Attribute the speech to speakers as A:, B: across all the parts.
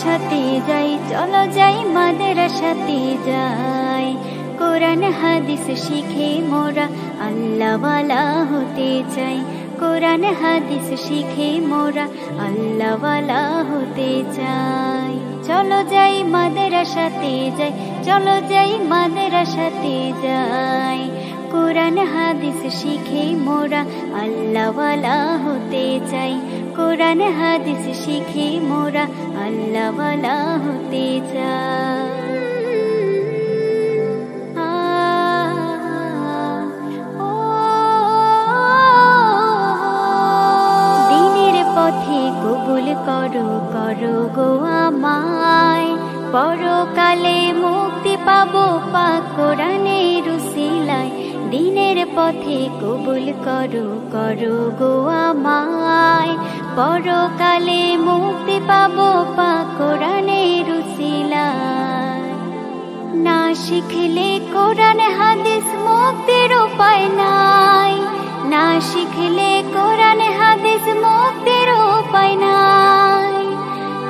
A: মাদ্রাসাতে যাই, চলো যাই মাদ্রাসাতে যাই। কোরআন হাদিস শিখে মোরা আল্লাহওয়ালা হতে চাই। কোরআন হাদিস শিখে মোরা আল্লাহওয়ালা হতে চাই। চলো যাই মাদ্রাসাতে যাই, চলো যাই মাদ্রাসাতে যাই। কোরআন হাদিস শিখে মোরা আল্লাহওয়ালা হতে চাই। কোরআন হাদিস শিখে মোরা আল্লাহওয়ালা হতে চাই। দিনের পথে কবুল করো, করো গো আমায়। পরকালে মুক্তি পাবো পাক কোরআনের উসিলায়। দিনের পথে কবুল করো, করো গো আমায়। পরকালে মুক্তি পাবো পাক কোরআনের উসিলায়। না শিখলে কোরআন হাদিস মুক্তির উপায় নাই। না শিখলে কোরআন হাদিস মুক্তির উপায় নাই।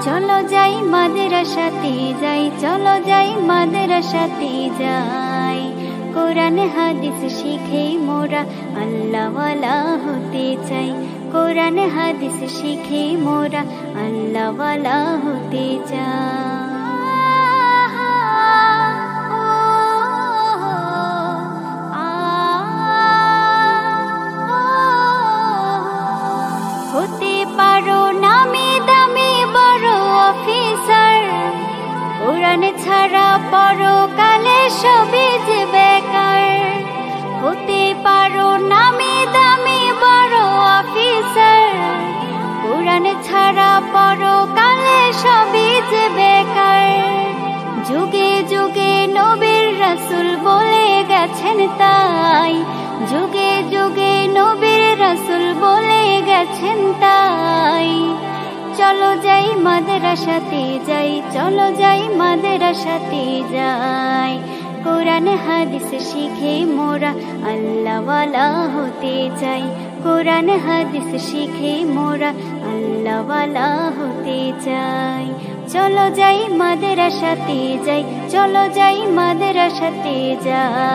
A: চলো যাই মাদ্রাসাতে যাই, চলো যাই মাদ্রাসাতে যাই। কোরআন হাদিস শিখে মোরা আল্লাহওয়ালা হতে চাই। কোরআন হাদিস শিখে মোরা আল্লাহওয়ালা হতে চাই। হতে পারো নামি দামি বড় অফিসার, কোরআন ছাড়া পরকালে সবই যে বেকার। হতে পারো নামি দামি বড় অফিসার, কোরআন ছাড়া পরকালে সবই যে বেকার। যুগে যুগে নবীর রাসূল বলে গেছেন তাই। যুগে যুগে নবীর রাসূল বলে গেছেন তাই। চলো যাই মাদ্রাসাতে যাই, চলো যাই মাদ্রাসাতে যাই। কোরআন হাদিস শিখে মোরা আল্লাহওয়ালা হতে চাই। কোরআন হাদিস শিখে মোরা আল্লাহওয়ালা হতে চাই। চলো যাই মাদ্রাসাতে যাই, চলো যাই মাদ্রাসাতে যাই।